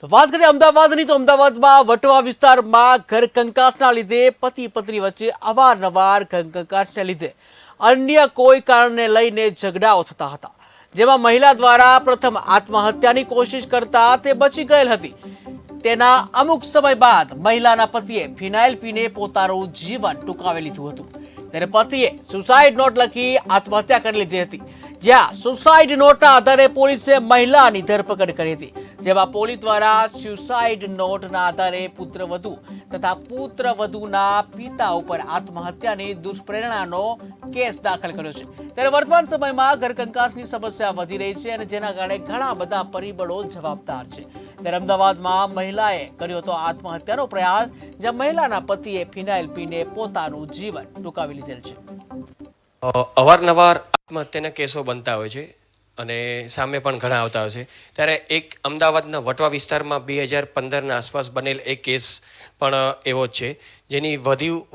તો વાત કરીએ અમદાવાદની તો અમદાવાદમાં વટવા વિસ્તારમાં ઘર કંકાસના લીધે પતિ પત્ની વચ્ચે અવારનવાર ઘર કંકાસને લીધે અન્ય કોઈ કારણને લઈને ઝઘડાઓ થતા હતા, જેમાં મહિલા દ્વારા પ્રથમ આત્મહત્યાની કોશિશ કરતા તે બચી ગયેલ હતી. તેના અમુક સમય બાદ મહિલાના પતિએ ફિનાઇલ પીને પોતાનું જીવન ટૂંકાવી લીધું હતું. ત્યારે પતિએ સુસાઇડ નોટ લખી આત્મહત્યા કરી લીધી હતી, જ્યાં સુસાઇડ નોટના આધારે પોલીસે મહિલાની ધરપકડ કરી હતી, જેમાં પોલીસ દ્વારા સુસાઇડ નોટના આધારે પુત્રવધુ તથા પુત્રવધુના પિતા ઉપર આત્મહત્યાની દુષ્પ્રેરણાનો કેસ દાખલ કર્યો છે. ત્યારે વર્તમાન સમયમાં ઘરકંકાસની સમસ્યા વધી રહી છે અને જેના કારણે ઘણા બધા પરિબળો જવાબદાર છે. ત્યારે અમદાવાદમાં મહિલાએ કર્યો હતો આત્મહત્યાનો પ્રયાસ, જ્યાં મહિલાના પતિએ ફિનાઇલ પીને પોતાનું જીવન ટૂંકાવી લીધેલ છે. અવારનવાર આત્મહત્યાના કેસો બનતા હોય છે અને સામે પણ ઘણા આવતા હોય છે. ત્યારે એક અમદાવાદના વટવા વિસ્તારમાં 2015ના આસપાસ બનેલ એક કેસ પણ એવો જ છે, જેની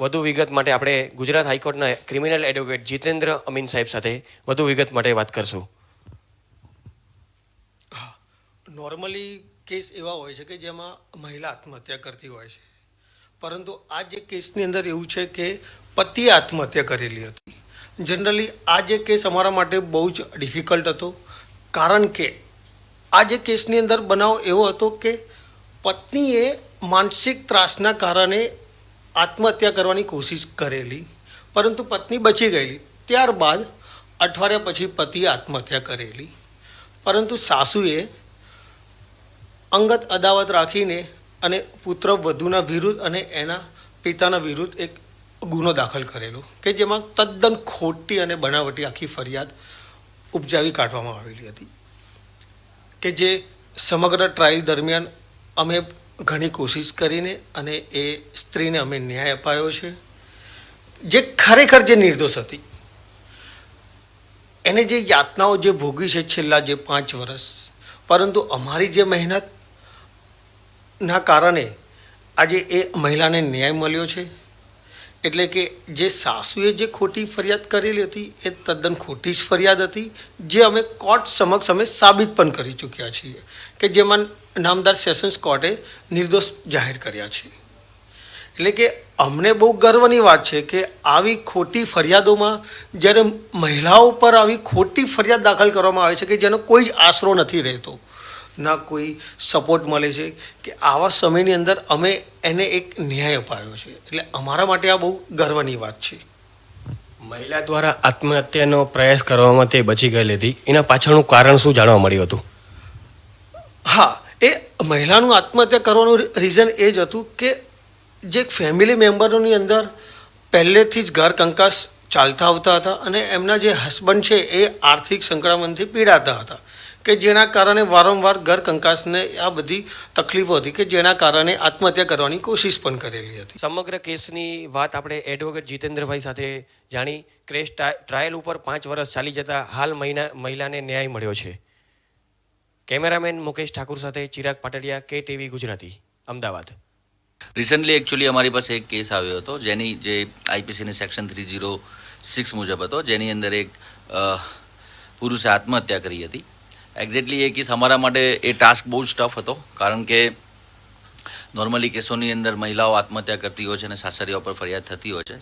વધુ વિગત માટે આપણે ગુજરાત હાઈકોર્ટના ક્રિમિનલ એડવોકેટ જીતેન્દ્ર અમીન સાહેબ સાથે વધુ વિગત માટે વાત કરશું. નોર્મલી કેસ એવા હોય છે કે જેમાં મહિલા આત્મહત્યા કરતી હોય છે, પરંતુ આ જે કેસની અંદર એવું છે કે પતિએ આત્મહત્યા કરેલી હતી. જનરલી આ જે કેસ અમારા માટે બહુ જ ડિફિકલ્ટ હતો, કારણ કે આ જે કેસની અંદર બનાવ એવો હતો કે પત્નીએ માનસિક ત્રાસના કારણે આત્મહત્યા કરવાની કોશિશ કરેલી, પરંતુ પત્ની બચી ગયેલી. ત્યારબાદ અઠવાડિયા પછી પતિએ આત્મહત્યા કરેલી, પરંતુ સાસુએ અંગત અદાવત રાખીને અને પુત્રવધુના વિરુદ્ધ અને એના પિતાના વિરુદ્ધ એક ગુનો દાખલ કરેલો, કે જેમાં તદ્દન ખોટી અને બનાવટી આખી ફરિયાદ ઉપજાવી કાઢવામાં આવેલી હતી, કે જે સમગ્ર ટ્રાયલ દરમિયાન અમે ઘણી કોશિશ કરીને અને એ સ્ત્રીને અમે ન્યાય અપાયો છે, જે ખરેખર જે નિર્દોષ હતી. એને જે યાતનાઓ જે ભોગવી છે છેલ્લા જે 5 વર્ષ, પરંતુ અમારી જે મહેનતના કારણે આજે એ મહિલાને ન્યાય મળ્યો છે. એટલે કે જે સાસુએ જે ખોટી ફરિયાદ કરેલી હતી એ તદ્દન ખોટી જ ફરિયાદ હતી, જે અમે કોર્ટ સમક્ષ અમે સાબિત પણ કરી ચૂક્યા છીએ, કે જેમાં નામદાર સેશન્સ કોર્ટે નિર્દોષ જાહેર કર્યા છે. એટલે કે અમને બહુ ગર્વની વાત છે કે આવી ખોટી ફરિયાદોમાં જ્યારે મહિલાઓ પર આવી ખોટી ફરિયાદ દાખલ કરવામાં આવે છે કે જેનો કોઈ જ આશરો નથી રહેતો, ના કોઈ સપોર્ટ મળે છે, કે આવા સમયની અંદર અમે એને એક ન્યાય અપાયો છે. એટલે અમારા માટે આ બહુ ગર્વની વાત છે. મહિલા દ્વારા આત્મહત્યાનો પ્રયાસ કરવામાં તે બચી ગયેલી હતી, એના પાછળનું કારણ શું જાણવા મળ્યું હતું? હા, એ મહિલાનું આત્મહત્યા કરવાનું રીઝન એ જ હતું કે જે ફેમિલી મેમ્બરોની અંદર પહેલેથી જ ઘર કંકાસ ચાલતા આવતા હતા અને એમના જે હસબન્ડ છે એ આર્થિક સંકળામણથી પીડાતા હતા, કે જેના કારણે વારંવાર ઘર કંકાસને આ બધી તકલીફો હતી, કે જેના કારણે આત્મહત્યા કરવાની કોશિશ પણ કરેલી હતી. સમગ્ર કેસની વાત આપણે એડવોકેટ જીતેન્દ્રભાઈ સાથે જાણી. કેસ ટ્રાયલ ઉપર 5 વર્ષ ચાલી જતા હાલ મહિલાને ન્યાય મળ્યો છે. કેમેરામેન મુકેશ ઠાકુર સાથે Chirag Patadia, KTV Gujarati, Ahmedabad. Recently actually અમારી પાસે એક કેસ આવ્યો હતો, જેની જે આઈપીસીની સેક્શન 306 મુજબ હતો, જેની અંદર એક પુરુષે આત્મહત્યા કરી હતી. એક્ઝેક્ટલી એ કેસ અમારા માટે એ ટાસ્ક બહુ જ ટફ હતો, કારણ કે નોર્મલી કેસોની અંદર મહિલાઓ આત્મહત્યા કરતી હોય છે અને સાસરીઓ પર ફરિયાદ થતી હોય છે.